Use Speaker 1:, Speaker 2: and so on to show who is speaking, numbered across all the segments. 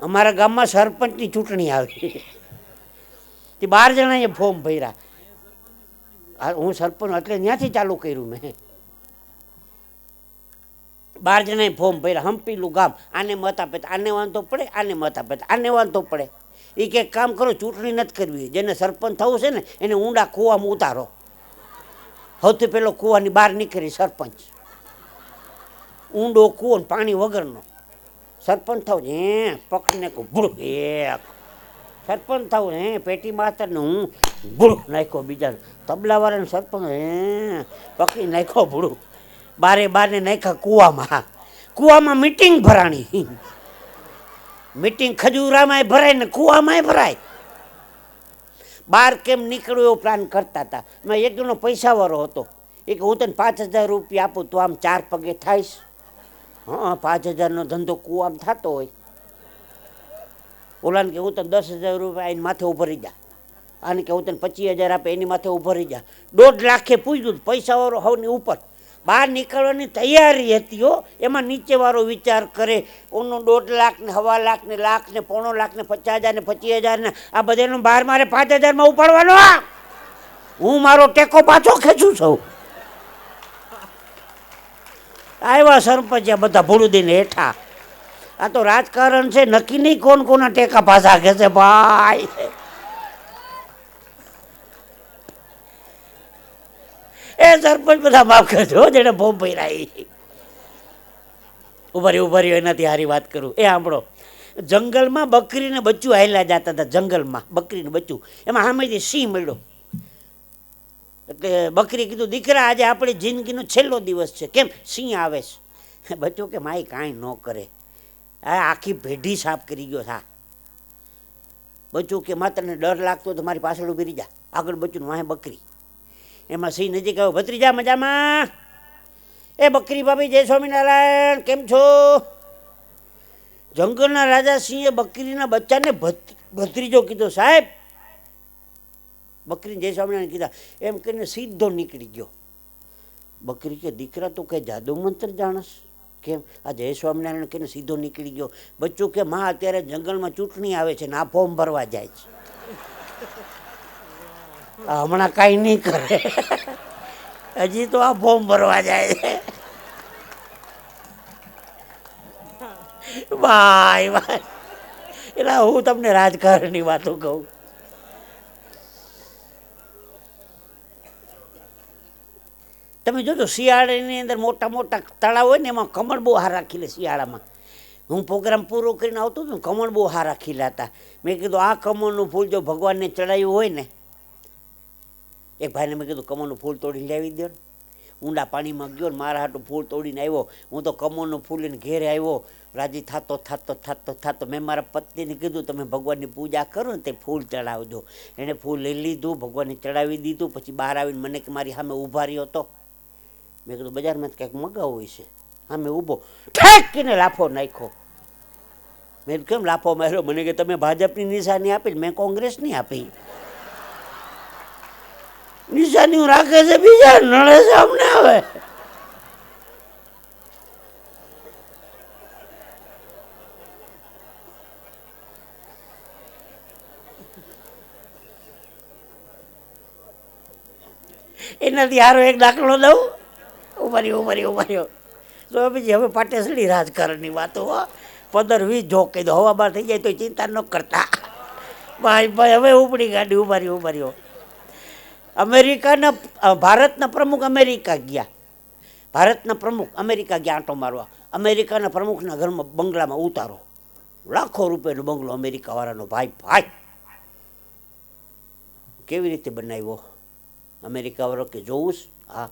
Speaker 1: અમારા ગામમાં સરપંચની ચૂંટણી આવી, તે 12 જણાએ ફોર્મ ભર્યા. હું સરપંચ એટલે ત્યાંથી ચાલુ કર્યું મેં. 12 જણાએ ફોર્મ ભર્યા. હંપીલું ગામ, આને મત આપે તો આને વાંધો પડે, આને મત આપે તો આને વાંધો પડે. એ કે કામ કરો, ચૂંટણી નથી કરવી, જેને સરપંચ થવું છે ને એને ઊંડા કૂવામાં ઉતારો. સૌથી પહેલો કૂવાની બહાર નીકળી સરપંચ, ઊંડો કૂવો પાણી વગરનો. સરપંચ થવું હે પકડીને ભૂળ એક સરપંચ થવું હે પેટી માસ્તરને હું ભૂળ નાખ્યો. બીજા તબલાવાળાને સરપંચ હે પકડી નાખ્યો ભૂળું. બારે નાખ્યા કૂવામાં. કૂવામાં મીટિંગ ભરાણી. મીટિંગ ખજૂરામાંય ભરાય ને કૂવામાંય ભરાય. બહાર કેમ નીકળ્યો એવો પ્લાન કરતા હતા. મેં એક જણો પૈસાવાળો હતો, એ કે હું તને 5000 રૂપિયા આપું તો આમ 4 પગે થાઈશ. હા, 5000નો ધંધો કૂવામાં થતો હોય. ઓલાને કે હું તને 10,000 રૂપિયા એની માથે ઉભો રહી જા. આને કે હું તને 25,000 આપે એની માથે ઉભો રહી જા. 1.5 લાખે પૂછ્યું, પૈસાવાળો હવની ઉપર. બહાર નીકળવાની તૈયારી હતી હો. એમાં નીચેવાળો વિચાર કરે ઓનો 1.5 લાખ ને 1.25 લાખ ને લાખ ને 1.25 લાખ ને 50,000 ને 25,000 ને આ બધાનો બહાર મારે 5,000માં ઉપાડવાનો. હું મારો ટેકો પાછો ખેંચું છું. આવ્યા સરપંચ બધા ભૂલું દઈને હેઠા. આ તો રાજકારણ છે, નક્કી નહીં કોણ કોના ટેકા પાછા ખેંચે ભાઈ. એ સરપંચ બધા માફ કરજો જેને ફોર્મ ભર્યા. ઉભા રહ્યો એનાથી હારી વાત કરું. એ સાંભળો, જંગલમાં બકરીને બચ્ચું હાલ્યા જતા હતા. જંગલમાં બકરીનું બચ્ચું, એમાં સામેથી સિંહ મળ્યો. એટલે બકરી કીધું, દીકરા આજે આપણી જિંદગીનો છેલ્લો દિવસ છે. કેમ? સિંહ આવે છે. બચ્ચું કે માઈ કાંઈ ન કરે, આ આખી પેઢી સાફ કરી ગયો. હા. બચ્ચું કે માતરને ડર લાગતો તો મારી પાછળ ઉભી રહી જા. આગળ બચ્ચું વાહે બકરી. એમાં સિંહ નજીક આવ્યો. ભત્રીજા મજામાં? એ બકરી ભાભી જય સ્વામિનારાયણ, કેમ છો? જંગલના રાજા સિંહે બકરીના બચ્ચાને ભત્રીજો કીધો. સાહેબ, બકરી જય સ્વામિનારાયણ કીધા એમ કહીને સીધો નીકળી ગયો. બકરી કે દીકરા તું કઈ જાદુ મંત્ર જાણસ? કેમ? આ જય સ્વામિનારાયણ કહીને સીધો નીકળી ગયો. બચ્ચું કે માં અત્યારે જંગલમાં ચૂંટણી આવે છે ને આ ફોર્મ ભરવા જાય છે. હમણાં કાંઈ નહીં કરે, હજી તો આ ફોર્મ ભરવા જાય છે. ભાઈ ભાઈ, એટલે હું તમને રાજકારણની વાતો કહું. તમે જોજો શિયાળાની અંદર મોટા મોટા તળાવ હોય ને એમાં કમળ બહુ હારા ખીલે. શિયાળામાં હું પ્રોગ્રામ પૂરો કરીને આવતો હતો ને, કમળ બહુ હારા ખીલા હતા. મેં કીધું આ કમળનું ફૂલ જો ભગવાનને ચડાવ્યું હોય ને, એક ભાઈને મેં કીધું કમળનું ફૂલ તોડીને લાવી દો ને. ઊંડા પાણીમાં ગયો ને મારા હાટું ફૂલ તોડીને આવ્યો. હું તો કમળનું ફૂલ લઈને ઘેરે આવ્યો. રાજી થતો મેં મારા પત્નીને કીધું તમે ભગવાનની પૂજા કરો ને તે ફૂલ ચડાવજો. એણે ફૂલ લઈ લીધું, ભગવાનને ચડાવી દીધું. પછી બહાર આવીને મને કે મારી સામે ઊભા રહ્યો હતો. મેં કીધું બજારમાં કંઈક મગાવવું હોય છે. સામે ઊભો ઠેકીને લાફો નાખ્યો. મેં કેમ લાફો માર્યો? મને કે તમે ભાજપની નિશાની આપી, મેં કોંગ્રેસની આપી. નિશાની રાખે છે બીજા, નડે છે અમને. હવે એનાથી સારો એક દાખલો દઉં. ઉભા તો બીજી હવે પાટેસડી રાજકારણની વાતો 15-20 જોક કહી દો. હવા બહાર થઈ જાય તો ચિંતા ન કરતા. ભાઈ હવે ઉપડી ગાડી. ઉભા રહ્યો. ભારતના પ્રમુખ અમેરિકા ગયા. આંટો મારવા. અમેરિકાના પ્રમુખના ઘરમાં બંગલામાં ઉતારો. લાખો રૂપિયાનો બંગલો અમેરિકાવાળાનો. ભાઈ કેવી રીતે બનાવ્યો? અમેરિકાવાળો કે જોવું? હા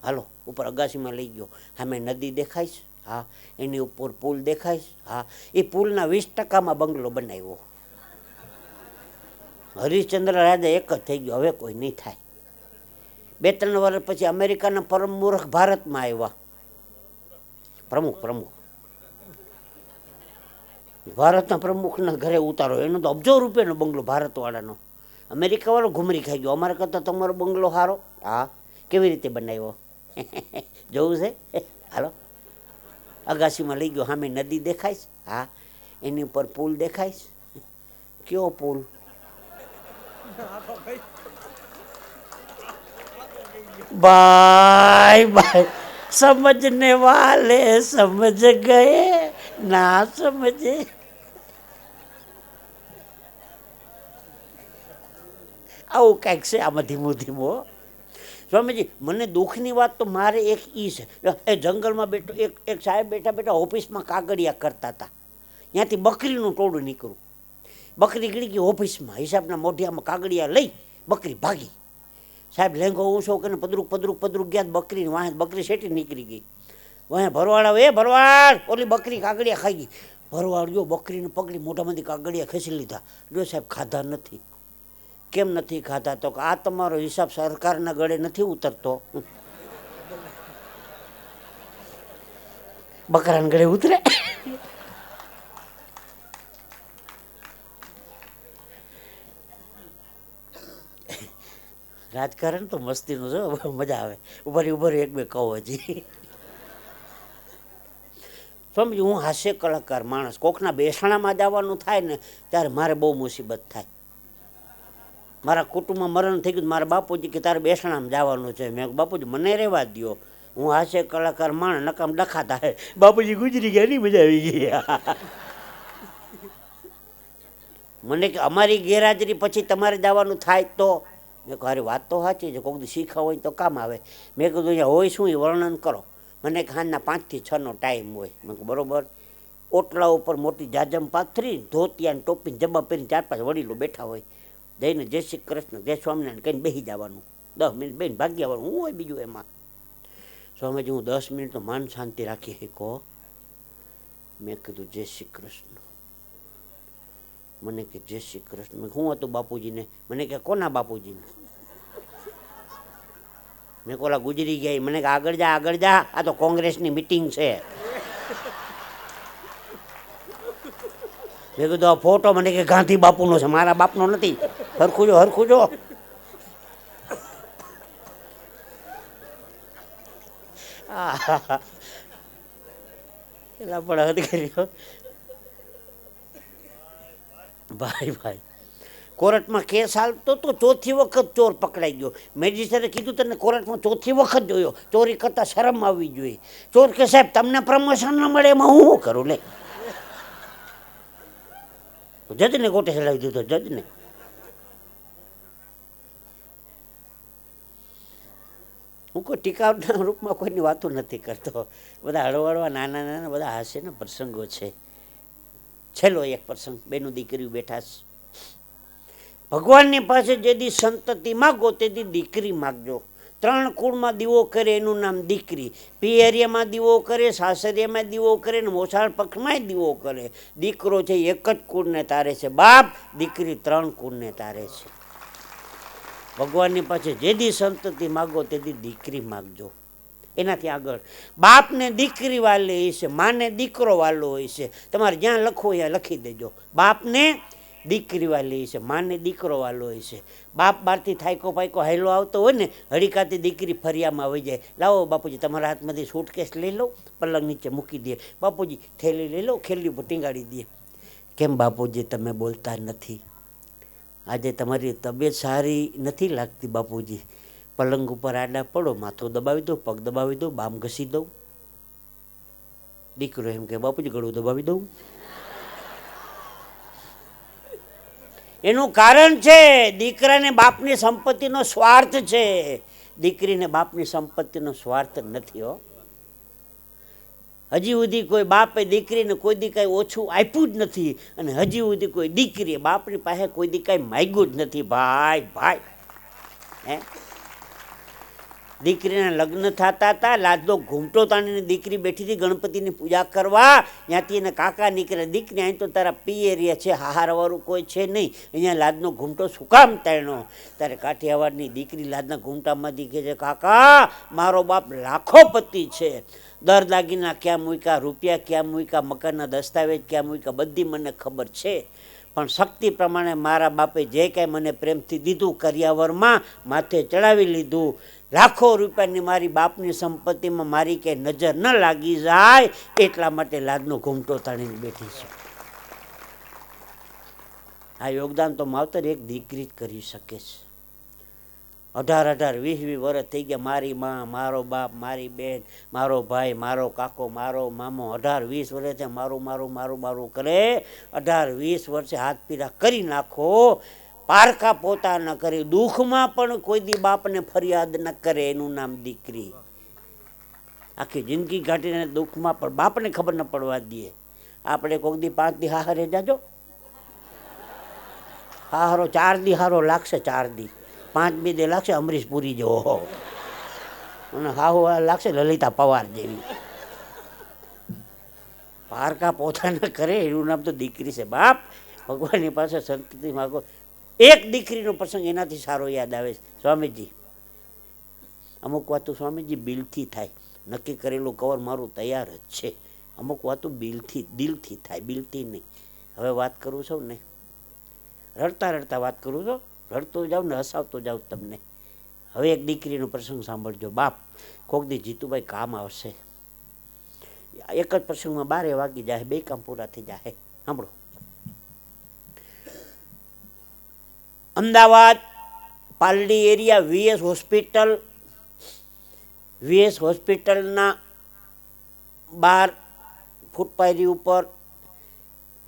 Speaker 1: હાલો. ઉપર અગાસીમાં લઈ ગયો. સામે નદી દેખાઈશ? હા. એની ઉપર પુલ દેખાઈશ? હા. એ પુલના 20%માં બંગલો બનાવ્યો. હરિશ્ચંદ્ર રાજા એક જ થઈ ગયો, હવે કોઈ નહીં થાય. 2-3 વર્ષ પછી અમેરિકાના પરમ મૂર્ખ ભારતમાં આવ્યા. પ્રમુખ ભારતના પ્રમુખના ઘરે ઉતારો. એનો તો અબજો રૂપિયાનો બંગલો ભારતવાળાનો. અમેરિકાવાળો ઘુમરી ખાઈ ગયો. અમારા કરતાં તમારો બંગલો સારો. હા. કેવી રીતે બનાવ્યો? જોવું છે? હાલો. અગાસીમાં લઈ ગયો. સામે નદી દેખાઈશ? હા. એની ઉપર પુલ દેખાય છે? કયો પુલ? ભાઈ ભાઈ, સમજને વાલે સમજ ગયે, ના સમજે. આવું કંઈક છે આમાં ધીમું ધીમું. સ્વામીજી, મને દુઃખની વાત તો મારે એક ઈ છે, એ જંગલમાં બેઠો એક સાહેબ બેઠા બેઠા ઓફિસમાં કાગળિયા કરતા હતા. ત્યાંથી બકરીનું ટોળું નીકળ્યું. બકરી ગળી ગઈ ઓફિસમાં, હિસાબના મોઢિયામાં કાગળિયા લઈ બકરી ભાગી. સાહેબ લેંગો ઊંચો કરીને પદરુક પદરુક પદરુક ગયા, બકરી વાહે બકરી શેટી નીકળી ગઈ. વાહે ભરવાડ આવે, એ ભરવાડ, ઓલી બકરી કાગળિયા ખાઈ ગઈ. ભરવાડ ગયો, બકરીને પકડી મોઢામાંથી કાગળિયા ખેંચી લીધા. જો સાહેબ ખાધા નથી. કેમ નથી ખાધા? તો આ તમારો હિસાબ સરકારના ગળે નથી ઉતરતો. બકરાના ગળે ઉતરે? રાજકારણ તો મસ્તીનું છે, મજા આવે. ઉભર એક બે કહો હજી. સમજ, હું હાસ્ય કલાકાર માણસ, કોકના બેસણામાં જવાનું થાય ને ત્યારે મારે બહુ મુસીબત થાય. મારા કુટુંબમાં મરણ થઈ ગયું, મારા બાપુજી કે તારે બેસણામાં જવાનું છે. મેં બાપુજી મને રહેવા દો, હું હાસ્ય કલાકાર માણસ, નકામ ડખાતા હે. બાપુજી ગુજરી ગયા, નહીં મજા આવી ગઈ. મને કે અમારી ગેરહાજરી પછી તમારે જવાનું થાય તો? મેં કહું અરે વાત તો સાચી છે, કોઈક દી શીખા હોય તો કામ આવે. મેં કીધું અહીંયા હોય શું એ વર્ણન કરો. મને ખાંડના 5 થી 6 ટાઈમ હોય. મેં કહું બરોબર. ઓટલા ઉપર મોટી જાજમ પાથરી, ધોતિયા ટોપી જબ્બા પહેરીને 4-5 વડીલો બેઠા હોય. જઈને જય શ્રી કૃષ્ણ, જય સ્વામિનારાયણ કહીને બેસી જવાનું. 10 મિનિટ બેન ભાગી આવવાનું. હું હોય બીજું એમાં? સ્વામીજી, હું 10 મિનિટ તો માન શાંતિ રાખી શકો? મેં કીધું જય શ્રી કૃષ્ણ. મને કે જય શ્રી કૃષ્ણ. શું હતું બાપુજીને? મને કે કોના બાપુજીને? મેં કોલા ગુજરી ગયા. મને કે આગળ જા આગળ જા, આ તો કોંગ્રેસની મિટિંગ છે. મેં કીધું આ ફોટો? મને કે ગાંધી બાપુનો છે, મારા બાપનો નથી. હરખું જો હરખું જો. એલા પણ હદ કર્યો ભાઈ ભાઈ. કોર્ટમાં કેસ હાલતો તો 4થી વખત ચોર પકડાઈ ગયો. મેજિસ્ટ્રેટે કીધું તને કોર્ટમાં 4થી વખત જોયો, ચોરી કરતા શરમ આવવી જોઈએ. ચોર કે સાહેબ તમને પ્રમોશન ન મળે એમાં હું શું કરું? લે, જજને ગોટે ચડાવી દીધો. જજને હું કોઈ ટીકાના રૂપમાં કોઈની વાતો નથી કરતો. બધા હળવળવા નાના નાના બધા હાસ્યના પ્રસંગો છે. છેલ્લો એક પ્રસંગ, બેનું દીકરીઓ બેઠા છે. ભગવાનની પાસે જેથી સંતતિ માગો તેથી દીકરી માગજો. 3 કુળમાં દીવો કરે એનું નામ દીકરી. પિયરિયામાં દીવો કરે, સાસરિયામાં દીવો કરે, ને મોસાળ પક્ષમાંય દીવો કરે. દીકરો છે એક જ કુળને તારે છે બાપ, દીકરી 3 કુળને તારે છે. ભગવાનની પાસે જેથી સંતતિ માગો તેથી દીકરી માગજો. એનાથી આગળ બાપને દીકરી વાલી હોય છે, માને દીકરો વાલો હોય છે. તમારે જ્યાં લખવું ત્યાં લખી દેજો. બાપને દીકરી વાલી છે, માને દીકરો વાલો હોય છે. બાપ બહારથી થાયકો પાયકો હાયલો આવતો હોય ને, હડીકાથી દીકરી ફરિયામાં આવી જાય. લાવો બાપુજી તમારા હાથમાંથી સૂટકેસ લઈ લો, પલંગ નીચે મૂકી દે. બાપુજી થેલી લઈ લો, ખેલી ઉપર ટીંગાડી દે. કેમ બાપુજી તમે બોલતા નથી? આજે તમારી તબિયત સારી નથી લાગતી બાપુજી. પલંગ ઉપર આડા પડો, માથું દબાવી દો, પગ દબાવી દો, બામ ઘસી દઉં. દીકરો એમ કે બાપુજી ગળું દબાવી દઉં. એનું કારણ છે દીકરાને બાપની સંપત્તિનો સ્વાર્થ છે. દીકરીને બાપની સંપત્તિનો સ્વાર્થ નથી. હો, હજી સુધી કોઈ બાપે દીકરીને કોઈ દી કાંઈ ઓછું આપ્યું જ નથી, અને હજી સુધી કોઈ દીકરીએ બાપની પાસે કોઈ દી કાંઈ માગ્યું જ નથી. ભાઈ ભાઈ, હે, દીકરીના લગ્ન થતા હતા, લાદલો ઘૂમટો તાણીને દીકરી બેઠી હતી ગણપતિની પૂજા કરવા. ત્યાંથી એને કાકા નીકળે, દીકરી અહીં તો તારા પિયરિયા છે, હાહારવાળું કોઈ છે નહીં, અહીંયા લાદનો ઘૂમટો શું કામ તાણ્યો? ત્યારે કાઠિયાવાડની દીકરી લાદના ઘૂમટામાંથી કહે છે, કાકા મારો બાપ લાખોપતિ છે, દર દાગીના ક્યાં મૂક્યા, રૂપિયા ક્યાં મૂક્યા, મકાનના દસ્તાવેજ ક્યાં મૂક્યા, બધી મને ખબર છે. પણ શક્તિ પ્રમાણે મારા બાપે જે કાંઈ મને પ્રેમથી દીધું કરિયાવરમાં માથે ચડાવી લીધું. લાખો રૂપિયાની મારી બાપની સંપત્તિમાં મારી ક્યાંય નજર ન લાગી જાય એટલા માટે લાદનો ઘૂમટો તાણીને બેઠી છે. આ યોગદાન તો માવતર એક દીકરી જ કરી શકે છે. 18-18, 20-20 વર્ષ થઈ ગયા. મારી માં, મારો બાપ, મારી બેન, મારો ભાઈ, મારો કાકો, મારો મામો 18-20 વર્ષે મારું મારું મારું મારું કરે. 18-20 વર્ષે હાથ પીરા કરી નાખો. પારકા પોતા ન કરે, દુઃખમાં પણ કોઈ દી બાપને ફરિયાદ ન કરે, એનું નામ દીકરી. આખી જિંદગી કાઢીને દુઃખમાં પણ બાપને ખબર ન પડવા દે. આપણે કોઈક દી 5 દી હારે જાજો, હારો 4 દી હારો લાગશે, 4 દી 5 દી લાગશે અમરીશ પુરી જેવો, અને હાહુ લાગશે લલિતા પવાર જેવી. પારકા પોતા ન કરે, એનું નામ તો દીકરી છે. બાપ ભગવાનની પાસે સંતતિ માગો. એક દીકરીનો પ્રસંગ એનાથી સારો યાદ આવે છે. સ્વામીજી, અમુક વાતો સ્વામીજી બિલથી થાય. નક્કી કરેલું કવર મારું તૈયાર જ છે. અમુક વાતો બિલથી, દિલથી થાય, બિલથી નહીં. હવે વાત કરું છું ને, રડતા રડતા વાત કરું છું, રડતો જાઉં ને હસાવતો જાઉં તમને. હવે એક દીકરીનો પ્રસંગ સાંભળજો. બાપ કોક દી જીતુભાઈ કામ આવશે, એક જ પ્રસંગમાં 12 વાગી જાય, 2 કામ પૂરા થઈ જાય. સાંભળો. અમદાવાદ પાલડી એરિયા વીએસ હોસ્પિટલના 12 ફૂટપાયરી ઉપર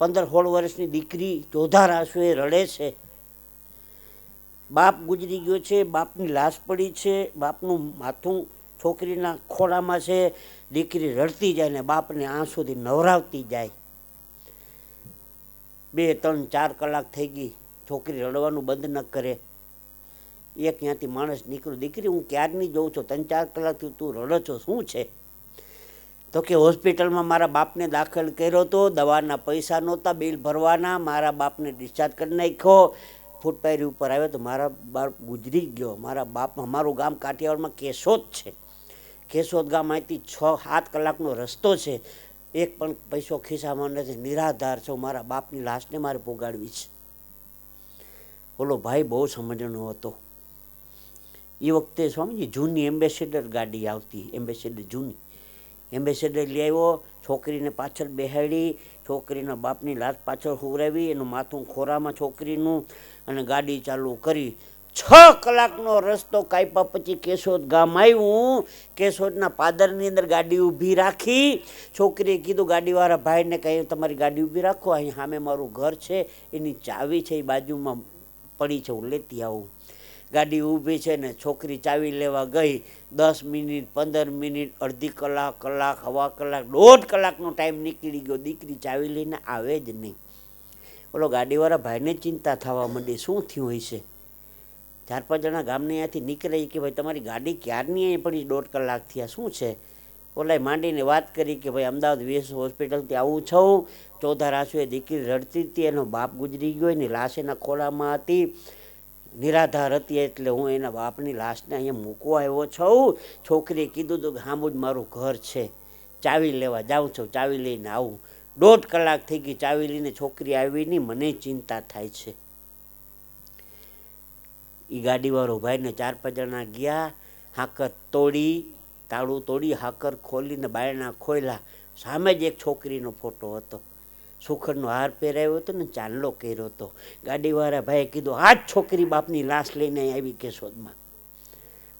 Speaker 1: 15-16 વર્ષની દીકરી ચોધાર આંસુએ રડે છે. બાપ ગુજરી ગયો છે, બાપની લાશ પડી છે, બાપનું માથું છોકરીના ખોળામાં છે. દીકરી રડતી જાય ને બાપને આંસુથી નવરાવતી જાય. 2, 3, 4 કલાક થઈ ગઈ, છોકરી રડવાનું બંધ ન કરે. એક ત્યાંથી માણસ નીકળ્યો, દીકરી હું ક્યારની જોઉં છું, 3-4 કલાકથી તું રડો છો, શું છે? તો કે હોસ્પિટલમાં મારા બાપને દાખલ કર્યો હતો, દવાના પૈસા નહોતા, બિલ ભરવાના, મારા બાપને ડિસ્ચાર્જ કરી નાખ્યો. ફૂટપાયરી ઉપર આવ્યો તો મારા બાપ ગુજરી ગયો. મારા બાપ, અમારું ગામ કાઠિયાવાડમાં કેશોદ છે. કેશોદ ગામ અહીંથી 6-7 કલાકનો રસ્તો છે. એક પણ પૈસો ખિસ્સામાં નથી, નિરાધાર છો. મારા બાપની લાશને મારે પોગાડવી છે. બોલો ભાઈ બહુ સમજણો હતો. એ વખતે સ્વામીજી જૂની એમ્બેસેડર ગાડી આવતી, એમ્બેસેડર જૂની એમ્બેસેડર લઈ આવ્યો. છોકરીને પાછળ બેહાડી, છોકરીના બાપની લાશ પાછળ હુવરાવી, એનું માથું ખોરામાં છોકરીનું, અને ગાડી ચાલુ કરી. 6 કલાકનો રસ્તો કાપ્યા પછી કેશોદ ગામ આવ્યું. કેશોદના પાદરની અંદર ગાડી ઊભી રાખી. છોકરીએ કીધું ગાડીવાળા ભાઈને કહ્યું તમારી ગાડી ઊભી રાખો, અહીં સામે મારું ઘર છે, એની ચાવી છે એ બાજુમાં પડી છે, હું લેતી આવું. ગાડી ઊભી છે ને છોકરી ચાવી લેવા ગઈ. 10 મિનિટ, 15 મિનિટ, અડધી કલાક, કલાક, સવા કલાક, 1.5 કલાકનો ટાઈમ નીકળી ગયો. દીકરી ચાવી લઈને આવે જ નહીં. ઓલો ગાડીવાળા ભાઈને ચિંતા થવા માંડી, શું થયું હોય છે? 4-5 જણા ગામને અહીંયાથી નીકળે કે ભાઈ તમારી ગાડી ક્યારની અહીં પડી, 1.5 કલાક થયા, શું છે? ઓલાએ માંડીને વાત કરી કે ભાઈ અમદાવાદ વીએસ હોસ્પિટલથી આવું છું, ચોધાર આંસુએ દીકરી રડતી હતી, એનો બાપ ગુજરી ગયો, એની લાશ એના ખોળામાં હતી, નિરાધાર હતી, એટલે હું એના બાપની લાશને અહીંયા મૂકવા આવ્યો છું. છોકરીએ કીધું હતું કે હામું જ મારું ઘર છે, ચાવી લેવા જાઉં છું, ચાવી લઈને આવું. 1.5 કલાક થઈ ગઈ, ચાવી લઈને છોકરી આવી નહીં. મને ચિંતા થાય છે. એ ગાડીવાળો ભાઈને 4-5 જણા ગયા, હાકર તોડી, તાળું તોડી, હાકર ખોલીને બાયણા ખોલ્યા. સામે જ એક છોકરીનો ફોટો હતો. સુખડનો હાર પહેરાવ્યો હતો ને ચાંદલો કર્યો હતો. ગાડીવાળા ભાઈએ કીધું આ જ છોકરી બાપની લાશ લઈને આવી કેશોદમાં.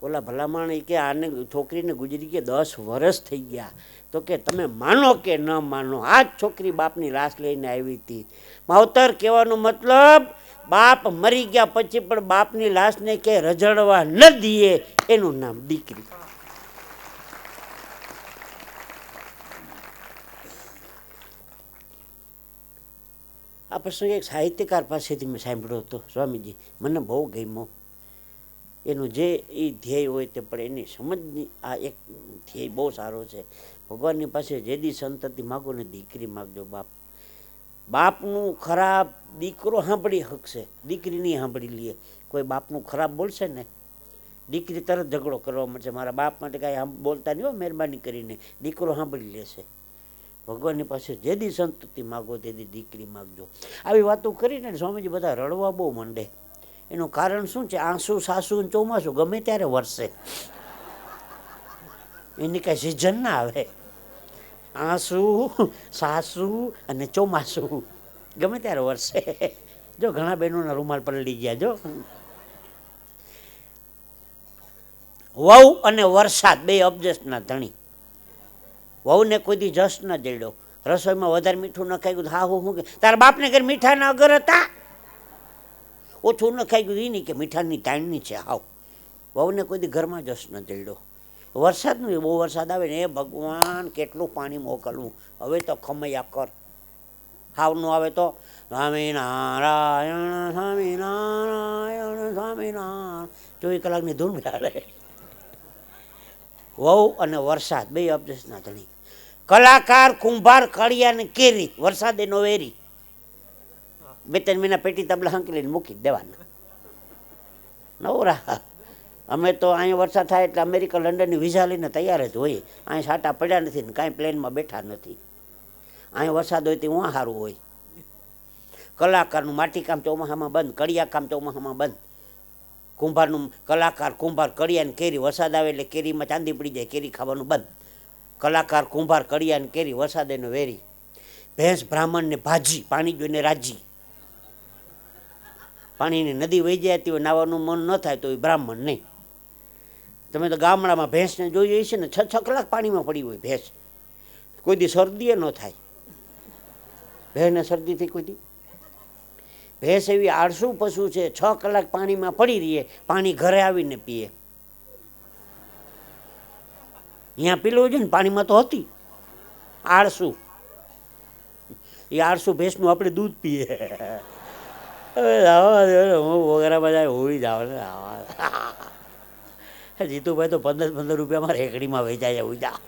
Speaker 1: ઓલા ભલામણ કે આને છોકરીને ગુજરી ગયા 10 વર્ષ થઈ ગયા. તો કે તમે માનો કે ન માનો, આ જ છોકરી બાપની લાશ લઈને આવી હતી. માવતર કહેવાનો મતલબ બાપ મરી ગયા પછી પણ બાપની લાશને કે રજડવા ન દઈએ, એનું નામ દીકરી. આ પ્રસંગ એક સાહિત્યકાર પાસેથી મેં સાંભળ્યો હતો સ્વામીજી, મને બહુ ગમ્યો. એનું જે એ ધ્યેય હોય તે પણ એની સમજની આ એક ધ્યેય બહુ સારો છે. ભગવાનની પાસે જે દી સંતતિ માગો ને દીકરી માગજો. બાપનું ખરાબ દીકરો સાંભળી શકશે, દીકરી નહીં સાંભળી લે. કોઈ બાપનું ખરાબ બોલશે ને દીકરી તરત ઝઘડો કરવા મળશે, મારા બાપ માટે કાંઈ બોલતા નહીં હો, મહેરબાની કરીને. દીકરો સાંભળી લેશે. ભગવાનની પાસે જે દી સંતતિ માગો તે દી દીકરી માગજો. આવી વાતો કરીને સ્વામીજી બધા રડવા બહુ માંડે. એનું કારણ શું છે? આંસુ, સાસુ, ચોમાસું ગમે ત્યારે વરસે, એની કાંઈ સિઝન ના આવે. આંસુ, સાસુ અને ચોમાસું ગમે ત્યારે વરસે. જો ઘણા બહેનોના રૂમાલ પલળી ગયા. જો વહુ અને વરસાદ બે અબજસના ધણી. વહુને કોઈ દી જસ ન જડ્યો. રસોઈમાં વધારે મીઠું ન ખાઈ ગયું. હા હું કે તારા બાપને ઘર મીઠાના અગર હતા. ઓછું ન ખાઈ ગયું એ નહીં કે મીઠાની તાણની છે. હાવ વહુને કોઈ દી ઘરમાં જસ ન જડ્યો. વરસાદનું બહુ વરસાદ આવે ને એ ભગવાન કેટલું પાણી મોકલવું. હવે તો ખમૈયા કર. હાવનું આવે તો સ્વામિનારાયણ સ્વામિનારાયણ સ્વામિનારાયણ 24 કલાકની ધૂન બેહાડે. વહુ અને વરસાદ બે અબજસના ધણી. કલાકાર, કુંભાર, કળિયા ને કેરી. વરસાદ એનો વેરી. 2-3 મહિના પેટી તબલા હંકેલીને મૂકી દેવાના. નવરા. અમે તો અહીંયા વરસાદ થાય એટલે અમેરિકા, લંડનની વિઝા લઈને તૈયાર જ હોઈએ. અહીંયા છાંટા પડ્યા નથી ને કાંઈ પ્લેનમાં બેઠા નથી. અહીંયા વરસાદ હોય તે ઉहाँ સારું હોય. કલાકારનું માટીકામ ચોમાસામાં બંધ, કડિયા કામ ચોમાસામાં બંધ. કુંભારનું કલાકાર, કુંભાર, કડિયા ને કેરી. વરસાદ આવે એટલે કેરીમાં ચાંદી પડી જાય, કેરી ખાવાનું બંધ. કલાકાર, કુંભાર, કડિયા ને કેરી. વરસાદ એનો વેરી. ભેંસ, બ્રાહ્મણ ને ભાજી. પાણી જોઈને રાજી. પાણીની નદી વહી જતી હોય, નાવાનું મન ન થાય તો એ બ્રાહ્મણ નહીં. તમે તો ગામડામાં ભેંસને જોઈ છે ને 6-6 કલાક પાણીમાં પડી હોય ભેંસ. કોઈ દી શરદી ન થાય. ભેંસને શરદી થઈ કોઈ દી? ભેંસ એવી આળસુ પશુ છે. 6 કલાક પાણીમાં પડી રહીએ, પાણી ઘરે આવીને પીએ. અહીંયા પીલું છે ને પાણીમાં તો હતી આળસુ. એ આળસુ ભેંસનું આપણે દૂધ પીએ. હું વગેરેમાં જાય હોઈ જાવ ને. જીતુભાઈ તો 15 રૂપિયામાં રેકડીમાં વેચાય એવું જા.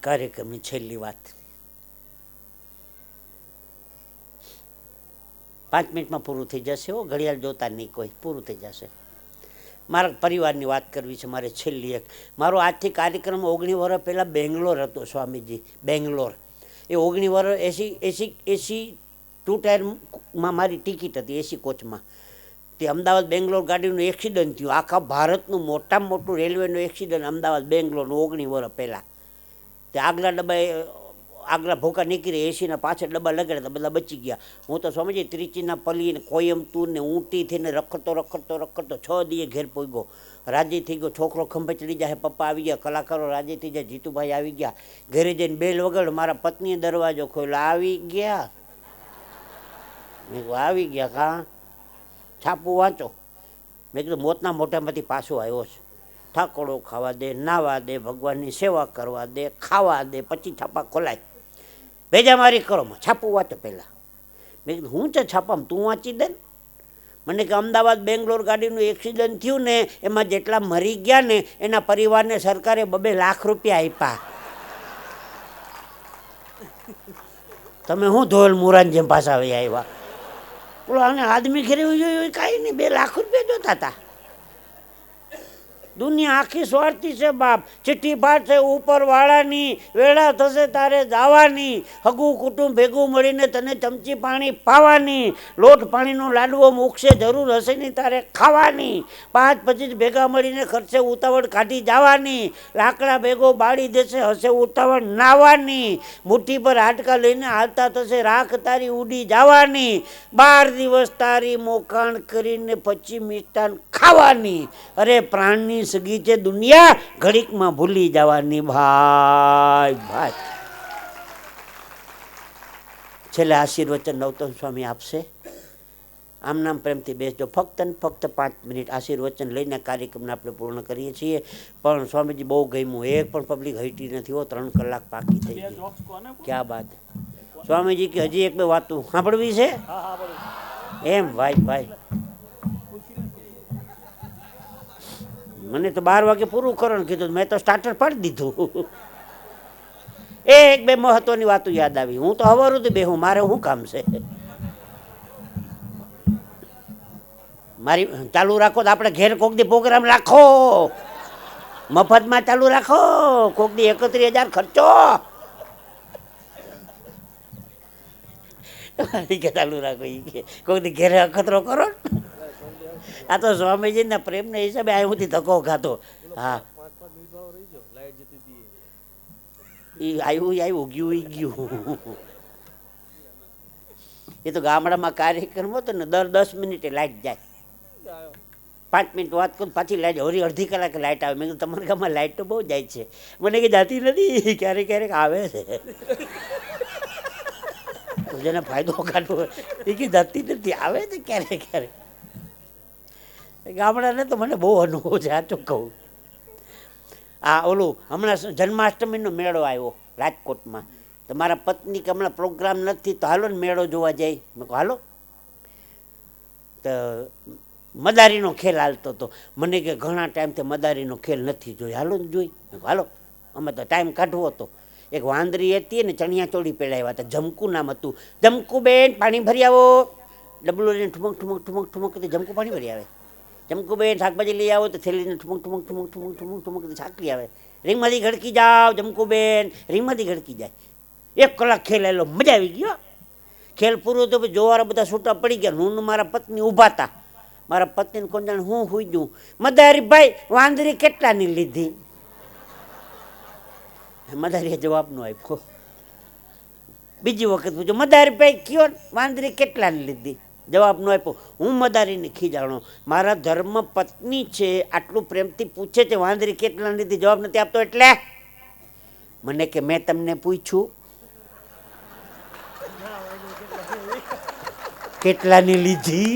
Speaker 1: કાર્યક્રમની છેલ્લી વાત. 5 મિનિટમાં પૂરું થઈ જશે. હો ઘડિયાળ જોતા નહીં કોઈ. પૂરું થઈ જશે. મારા પરિવારની વાત કરવી છે મારે છેલ્લી એક. મારો આજથી કાર્યક્રમ 19 વર્ષ પહેલાં બેંગ્લોર હતો. સ્વામીજી બેંગ્લોર. એ 19 વર્ષ એસી 2 ટાયરમાં મારી ટિકિટ હતી. એસી કોચમાં. તે અમદાવાદ બેંગ્લોર ગાડીનું એક્સિડન્ટ થયું. આખા ભારતનું મોટામાં મોટું રેલવેનું એક્સિડન્ટ અમદાવાદ બેંગ્લોરનું 19 વર્ષ પહેલાં. તે આગલા ડબ્બા આગલા ભૂકા નીકળી એસીના પાછળ ડબ્બા લગાડ્યા, બધા બચી ગયા. હું તો સમજી ત્રિચીના પલી ને કોયમતુર ને ઊંટી થઈને રખડતો 6 દીએ ઘેર પહોંચ્યો. રાજી થઈ ગયો. છોકરો ખંભે ચડી જાય, પપ્પા આવી ગયા, કલાકારો રાજી થઈ જાય, જીતુભાઈ આવી ગયા. ઘરે જઈને બેલ વગાડ. મારા પત્નીએ દરવાજો ખોલ્યો. આવી ગયા? મેં કીધું આવી ગયા. કાં છાપું વાંચો. મેં કીધું મોતના મોઢામાંથી પાછો આવ્યો છે. ઠાકોડો ખાવા દે, નાવા દે, ભગવાનની સેવા કરવા દે, ખાવા દે, પછી છાપા ખોલાય. ભેજામારી કરો. છાપું વાંચો પહેલાં. મેં કીધું હું છે છાપામાં, તું વાંચી દે ને. મને કે અમદાવાદ બેંગ્લોર ગાડીનું એક્સિડન્ટ થયું ને એમાં જેટલા મરી ગયા ને એના પરિવારને સરકારે 2 લાખ રૂપિયા આપ્યા. તમે હું ધોલ મુરાન જેમ પાછા આવ્યા. બોલો આને આદમી ઘરે જોયું કાંઈ નહીં, 2 લાખ રૂપિયા જોતા હતા. દુનિયા આખી સ્વાર્થી છે બાપ. ચિઠ્ઠી પાડશે ઉપરવાળાની, વેળા થશે તારે જવાની. હગું કુટુંબ ભેગું મળીને તને ચમચી પાણી પાવાની. લોટ પાણીનો લાડવો મૂકશે, જરૂર હશે નહીં તારે ખાવાની. 5-25 ભેગા મળીને ખર્ચે ઉતાવળ કાઢી જવાની. લાકડા ભેગો બાળી દેશે, હશે ઉતાવળ નાવાની. મુઠ્ઠી પર હાડકા લઈને હાલતા થશે, રાખ તારી ઉડી જવાની. 12 દિવસ તારી મોકાણ કરીને પછી મિષ્ટાન ખાવાની. અરે પ્રાણની સગી છે દુનિયા, ઘડીકમાં ભૂલી જવાની. ભાઈ છેલ્લે આશીર્વચન નવતમ સ્વામી આપશે. આમ નામ પ્રેમથી બેસજો. ફક્ત ને ફક્ત 5 મિનિટ આશીર્વચન લઈને કાર્યક્રમને આપણે પૂર્ણ કરીએ છીએ. પણ સ્વામીજી બહુ ગમ્યું. એક પણ પબ્લિક હટી નથી હો. 3 કલાક પાકી થઈ ગઈ. ક્યાં બાત. સ્વામીજી કે હજી 1-2 વાતો સાંભળવી છે એમ. ભાઈ મને તો 12 વાગે પૂરું કરવાનું કીધું. મેં તો સ્ટાર્ટર પાડી દીધું. 1-2 મહત્વની વાતો યાદ આવી. હું તો હવારું બેહું, મારે શું કામ છે. મારી ચાલુ રાખો તો આપણે ઘેર કોક દી પ્રોગ્રામ રાખો, મફતમાં ચાલુ રાખો. કોક દી 31,000 ખર્ચો કે ચાલુ રાખો. કોક દી ઘેરે અખતરો કરો. આ તો સ્વામીજીના પ્રેમના હિસાબે આ સુધી ધક્કો ખાતો. હા એ આવ્યું ગયું એ ગયું. એ તો ગામડામાં કાર્યક્રમ હતો ને દર 10 મિનિટે લાઇટ જાય, 5 મિનિટ વાત કરું પાછી લાઇટ, વળી અડધી કલાકે લાઇટ આવે. મેં કીધું તમારા ગામમાં લાઇટ તો બહુ જાય છે. મને કે જાતી નથી, ક્યારેક ક્યારેક આવે છે. જેને ફાયદો કાઢવો એ કે જતી નથી, આવે છે ક્યારેક ક્યારેક. ગામડાને તો મને બહુ અનુભવ છે, સાચું કહું. આ ઓલું હમણાં જન્માષ્ટમીનો મેળો આવ્યો રાજકોટમાં. તો મારા પત્ની કે હમણાં પ્રોગ્રામ નથી તો હાલો ને મેળો જોવા જાય. મેં કહું હાલો. તો મદારીનો ખેલ હાલતો હતો. મને કે ઘણા ટાઈમથી મદારીનો ખેલ નથી જોઈ, હાલો ને જોઈ. મેં કહું હાલો. અમે તો ટાઈમ કાઢવો હતો. એક વાંદરી હતી ને ચણિયા ચોળી પહેરાવ્યા હતા, જમકુ નામ હતું. જમકુ બેન પાણી ભરી આવો. ડબલું લઈને ઠુમક ઠુમક ઠુમક ઠુમક કરી જમકુ પાણી ભરી આવે. જમકુ બેન શાકભાજી લઈ આવો તો થેલીને ઠુમક ઠુમક ઠુમક ઠુમક ઠુમક ઠુમક શાક લઈ આવે. રીંગમાંથી ગળકી જાઓ જમકુ બેન, રીંગમાંથી ગળકી જાય. 1 કલાક ખેલ આવેલો, મજા આવી ગયો. ખેલ પૂરો તો જોવાળા બધા છૂટા પડી ગયા. હું મારા પત્ની ઊભા હતા. મારા પત્નીને કોણ જાણે હું હુઈ ગયું. મદારી ભાઈ વાંદરી કેટલાની લીધી? મદારીએ જવાબ ન આપ્યો. બીજી વખત પૂછ્યો મદારી ભાઈ કયો વાંદરી કેટલાની લીધી? જવાબ ન આપ્યો. હું મદારીને ખીજાણો, મારા ધર્મ પત્ની છે આટલું પ્રેમથી પૂછે છે વાંદરી કેટલાની લીધી, જવાબ નથી આપતો. એટલે મને કે મેં તમને પૂછ્યું કેટલાની લીધી?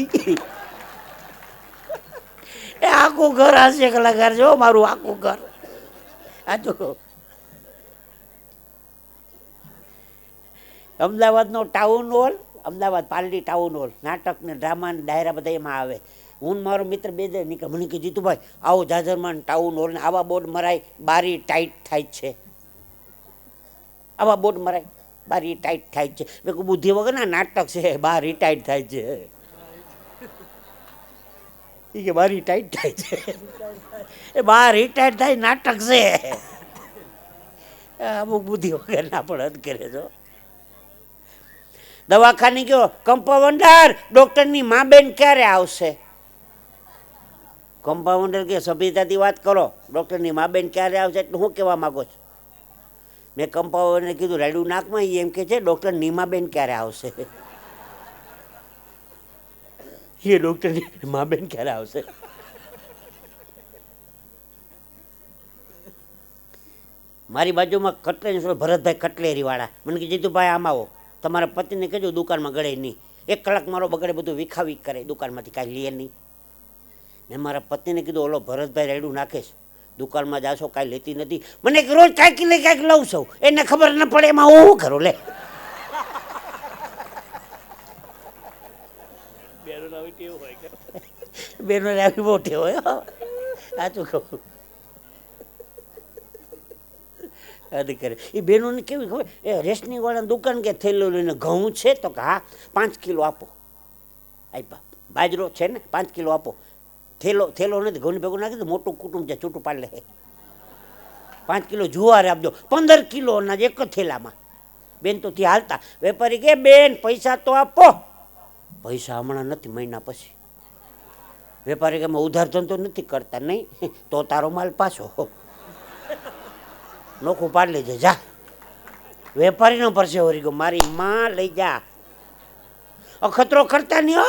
Speaker 1: એ આખું ઘર હાસ્ય કલાકાર છે મારું, આખું ઘર. આ તો અમદાવાદનો town hall, Ahmedabad Paldi town hall, નાટક ને ડ્રામા ને ડાયરા બધા એમાં આવે. હું મારો મિત્ર બે દે નીકળ, મને કે જીતુભાઈ આવો જાજરમાન ટાઉન હોલ ને આવા બોર્ડ મરાય બારી ટાઈટ થાય છે, આવા બોર્ડ મરાય બારી ટાઈટ થાય છે. મેં કહું બુદ્ધિ વગર ના નાટક છે, બારી ટાઈટ થાય છે. એ કે બારી ટાઈટ થાય છે, એ બારી ટાઈટ થાય નાટક છે. અમુક બુદ્ધિ વગર ના પણ હદ કરે છો. દવાખાને ગયો, કમ્પાઉન્ડર ડોક્ટરની મા બેન ક્યારે આવશે? કમ્પાઉન્ડર કે સભ્યતાથી વાત કરો, ડોક્ટરની મા બેન ક્યારે આવશે એટલે હું કહેવા માગો છો? મેં કમ્પાઉન્ડરને કીધું રાયડું નાકમાં, એમ કે છે ડૉક્ટર નીમા બેન ક્યારે આવશે? એ ડૉક્ટરની મા બેન ક્યારે આવશે? મારી બાજુમાં કટલેરી ભરતભાઈ કટલેરી વાળા મને કે જીતુભાઈ આમ આવો, તમારા પતિને કહેજો દુકાનમાં ગળે નહીં. 1 કલાક મારો બગડે બધું વિખાવી કરે, દુકાનમાંથી કાંઈ લે નહીં. મેં મારા પતિને કીધું ઓલો ભરતભાઈ રાયડું નાખે છે, દુકાનમાં જાશો કાંઈ લેતી નથી. મને રોજ કાંઈક ને કાંઈક લઉં છું, એને ખબર ન પડે એમાં હું શું કરું? લે બેનો આવી બહુ ટેવ હોય, સાચું કહું. કરે એ બહેનોને કેવી ખબર, એ રેશનિંગ વાળા દુકાન કે થેલો લઈને ઘઉં છે તો કે હા 5 કિલો આપો. આપ્યા. બાજરો છે ને 5 કિલો આપો. થેલો નથી, ઘઉં ભેગું નાખી દો, મોટું કુટુંબ છે છૂટું પાડ લે. 5 કિલો જુવાર આપજો, 15 કિલો અનાજ એક જ થેલામાં. બેન તો ત્યાં હાલતા. વેપારી કે બેન પૈસા તો આપો. પૈસા હમણાં નથી, મહિના પછી. વેપારી કે અમે ઉધાર ધંધો નથી કરતા. નહીં તો તારો માલ પાછો નોખું પાડ લેજે જા. વેપારીનો પરસે વળી ગયો, મારી માં લઈ જા. અખતરો કરતા નહીં.